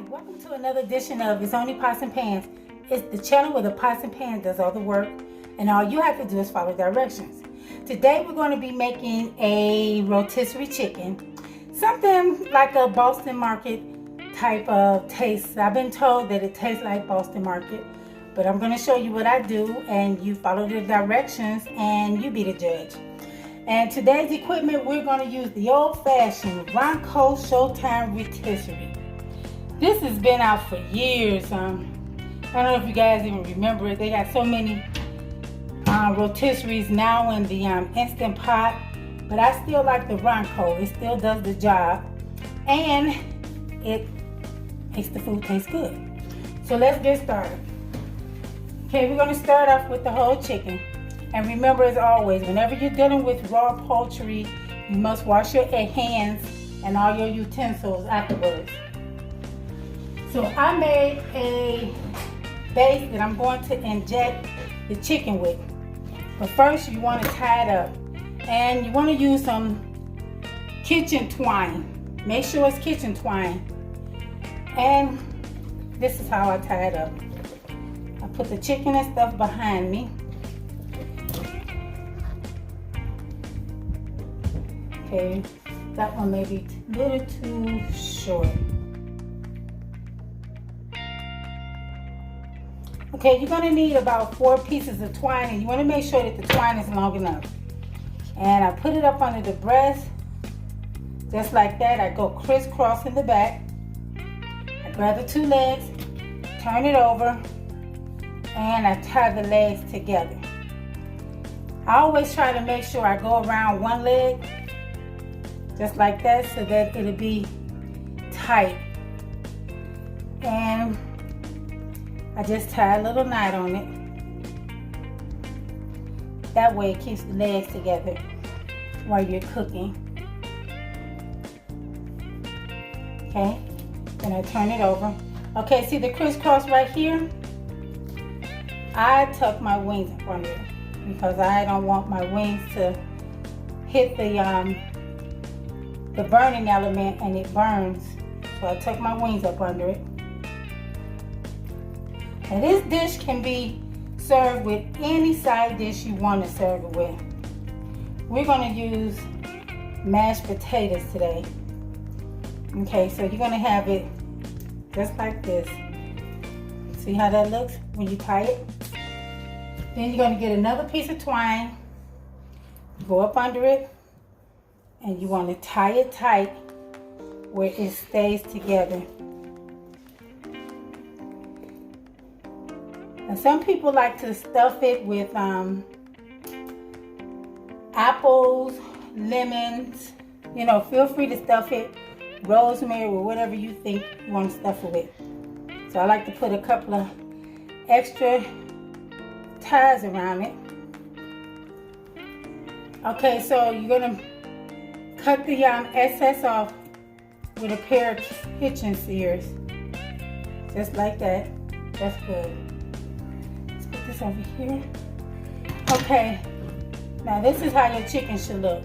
Welcome to another edition of It's Only Pots and Pans. It's the channel where the pots and pans does all the work, and all you have to do is follow directions. Today we're going to be making a rotisserie chicken, something like a Boston Market type of taste. I've been told that it tastes like Boston Market, but I'm going to show you what I do, and you follow the directions and you be the judge. And today's equipment, we're going to use the old-fashioned Ronco Showtime rotisserie. This has been out for years. I don't know if you guys even remember it. They got so many rotisseries now in the Instant Pot, but I still like the Ronco. It still does the job, and it makes the food taste good. So let's get started. Okay, we're going to start off with the whole chicken. And remember, as always, whenever you're dealing with raw poultry, you must wash your hands and all your utensils afterwards. So I made a base that I'm going to inject the chicken with. But first you want to tie it up. And you want to use some kitchen twine. Make sure it's kitchen twine. And this is how I tie it up. I put the chicken and stuff behind me. Okay, that one may be a little too short. Okay, you're going to need about 4 pieces of twine, and you want to make sure that the twine is long enough. And I put it up under the breast, just like that. I go crisscross in the back. I grab the 2 legs, turn it over, and I tie the legs together. I always try to make sure I go around one leg, just like that, so that it'll be tight. And I just tie a little knot on it. That way it keeps the legs together while you're cooking. Okay, then I turn it over. Okay, see the crisscross right here? I tuck my wings up under it because I don't want my wings to hit the burning element and it burns. So I tuck my wings up under it. And this dish can be served with any side dish you want to serve it with. We're going to use mashed potatoes today. Okay, so you're going to have it just like this. See how that looks when you tie it? Then you're going to get another piece of twine, go up under it, and you want to tie it tight where it stays together. And some people like to stuff it with apples, lemons. You know, feel free to stuff it, rosemary, or whatever you think you want to stuff it with. So I like to put a couple of extra ties around it. Okay, so you're going to cut the excess off with a pair of kitchen shears. Just like that. That's good. This over here. Okay, now this is how your chicken should look.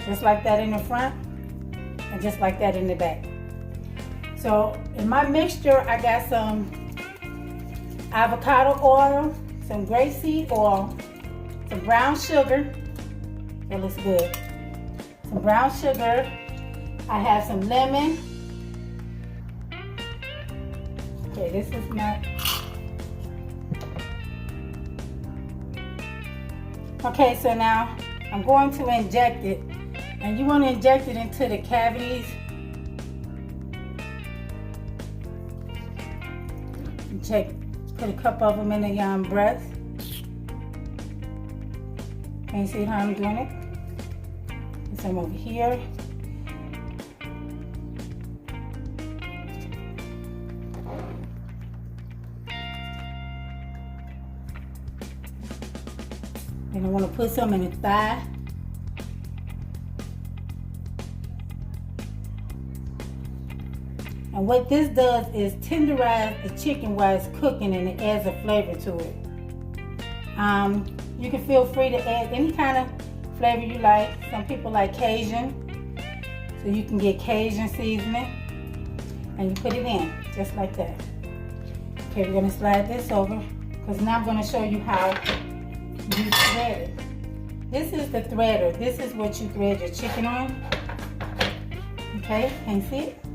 Just like that in the front and just like that in the back. So in my mixture, I got some avocado oil, some grapeseed oil, some brown sugar. That looks good. Some brown sugar. I have some lemon. Okay, this is not. Okay, so now I'm going to inject it, and you want to inject it into the cavities. Put a couple of them in the breast. Can you see how I'm doing it? Put some over here. And I want to put some in the thigh. And what this does is tenderize the chicken while it's cooking, and it adds a flavor to it. You can feel free to add any kind of flavor you like. Some people like Cajun, so you can get Cajun seasoning. and you put it in, just like that. Okay, we're gonna slide this over, because now I'm gonna show you how you thread it. This is the threader. This is what you thread your chicken on. Okay, can you see it?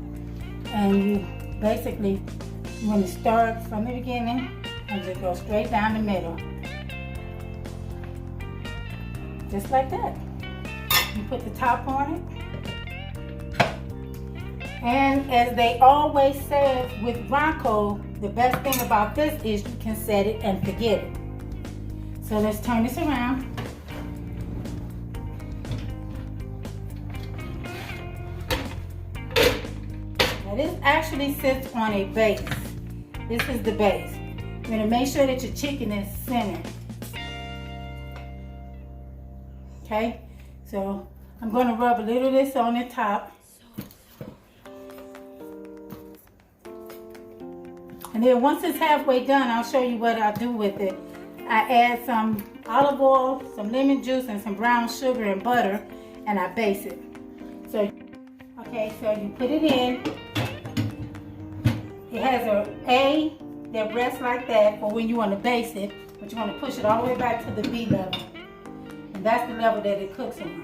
And you basically, you want to start from the beginning and just go straight down the middle. Just like that. You put the top on it. And as they always say with Ronco, the best thing about this is you can set it and forget it. So let's turn this around. Now this actually sits on a base. This is the base. You're going to make sure that your chicken is centered. Okay, so I'm going to rub a little of this on the top. And then once it's halfway done, I'll show you what I'll do with it. I add some olive oil, some lemon juice, and some brown sugar and butter, and I base it. So, okay, so you put it in. It has A that rests like that for when you want to base it, but you want to push it all the way back to the B level. And that's the level that it cooks on.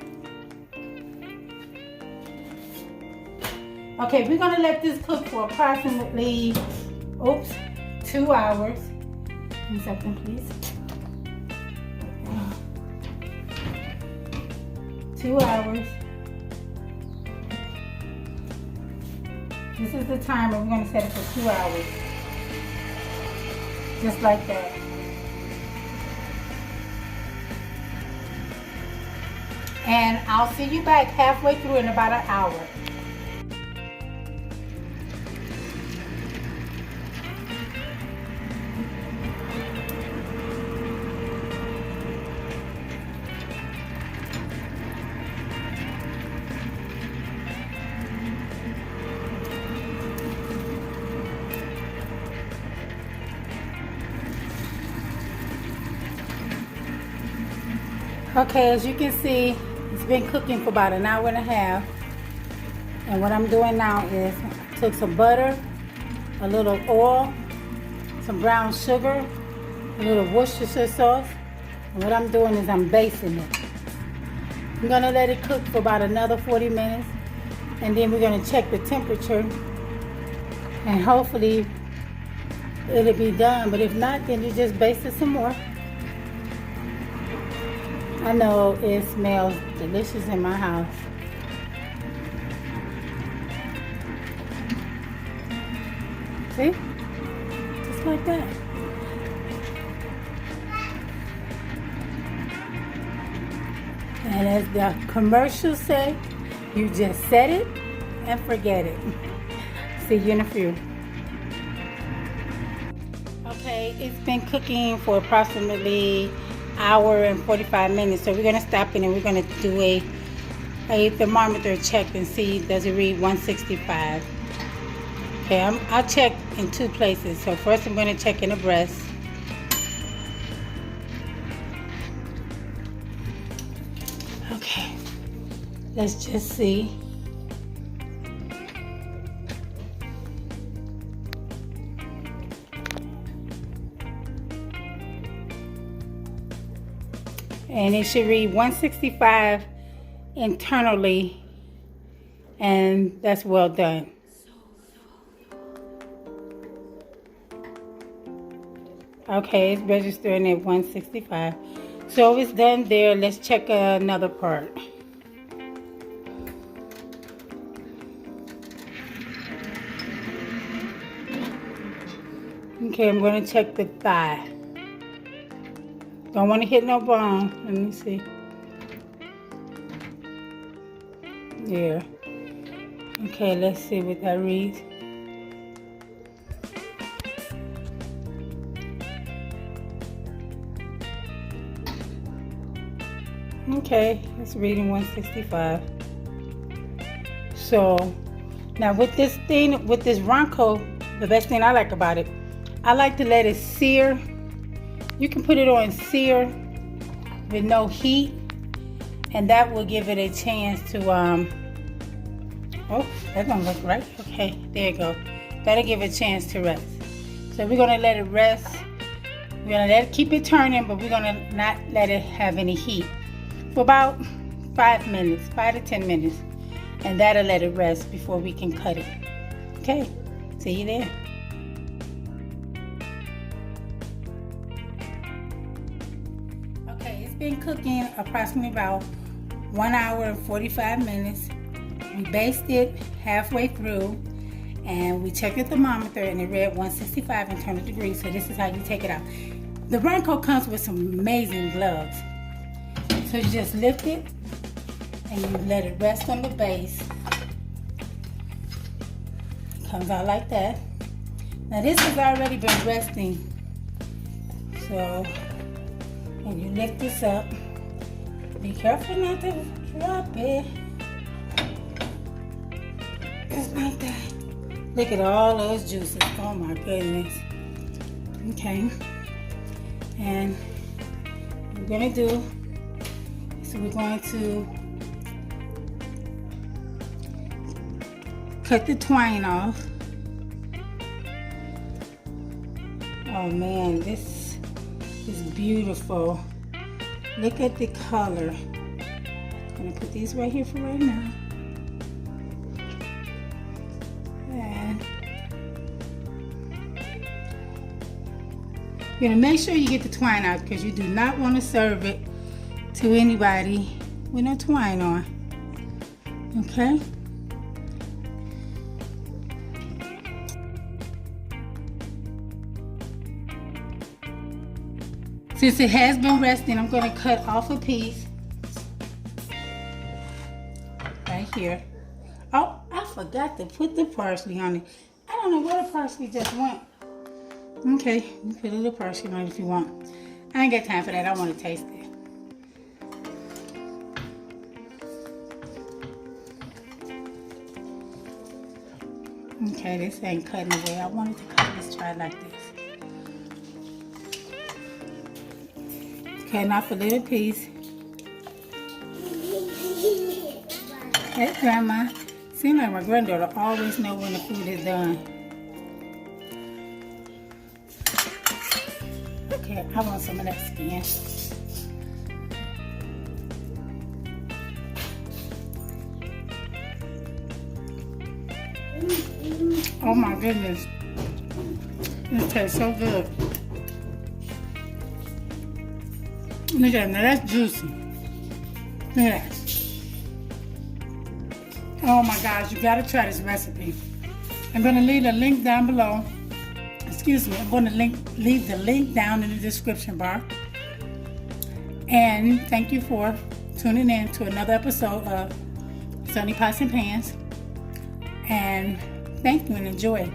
Okay, we're going to let this cook for approximately 2 hours. Give me something, please. 2 hours. This is the timer. We're going to set it for 2 hours. Just like that. And I'll see you back halfway through in about an hour. Okay, as you can see, it's been cooking for about an hour and a half. And what I'm doing now is I took some butter, a little oil, some brown sugar, a little Worcestershire sauce. And what I'm doing is I'm basting it. I'm gonna let it cook for about another 40 minutes. And then we're gonna check the temperature. And hopefully it'll be done. But if not, then you just baste it some more. I know it smells delicious in my house. See? Just like that. And as the commercials say, you just set it and forget it. See you in a few. Okay, it's been cooking for approximately hour and 45 minutes, so we're going to stop it and we're going to do a thermometer check and see does it read 165. Okay, I'll check in 2 places. So first I'm going to check in the breast. Okay, let's just see. And it should read 165 internally, and that's well done. Okay, it's registering at 165. So it's done there. Let's check another part. Okay, I'm going to check the thigh. Don't want to hit no bone. Let me see. There. Okay, let's see what that reads. Okay, it's reading 165. So, now with this thing, with this Ronco, the best thing I like about it, I like to let it sear. You can put it on sear with no heat, and that will give it a chance to Oh, that don't look right. Okay, there you go. That'll give it a chance to rest. So we're gonna let it rest. We're gonna keep it turning, but we're gonna not let it have any heat for about 5 minutes, 5 to 10 minutes. And that'll let it rest before we can cut it. Okay, see you there. Okay, it's been cooking approximately about 1 hour and 45 minutes. We basted it halfway through, and we checked the thermometer, and it read 165 internal degrees. So this is how you take it out. The Runco comes with some amazing gloves. So you just lift it, and you let it rest on the base. It comes out like that. Now this has already been resting. So, and you lift this up. Be careful not to drop it. Just like that. Look at all those juices. Oh my goodness. Okay. And what we're gonna do, so we're going to cut the twine off. Oh man, this is beautiful. Look at the color. I'm gonna put these right here for right now. And you're gonna make sure you get the twine out, because you do not want to serve it to anybody with no twine on. Okay? Since it has been resting, I'm going to cut off a piece right here. Oh, I forgot to put the parsley on it. I don't know where the parsley just went. Okay, you put a little parsley on it if you want. I ain't got time for that. I want to taste it. Okay, this ain't cutting the way I wanted to cut. Let's try it like this. Cutting off a little piece. Hey, Grandma. Seems like my granddaughter always knows when the food is done. Okay, I want some of that skin. Oh my goodness. This tastes so good. Look at that, now that's juicy. Look at that. Oh my gosh, you gotta try this recipe. I'm gonna leave a link down below. Excuse me, I'm gonna leave the link down in the description bar. And thank you for tuning in to another episode of Sunny Pots and Pans. And thank you and enjoy.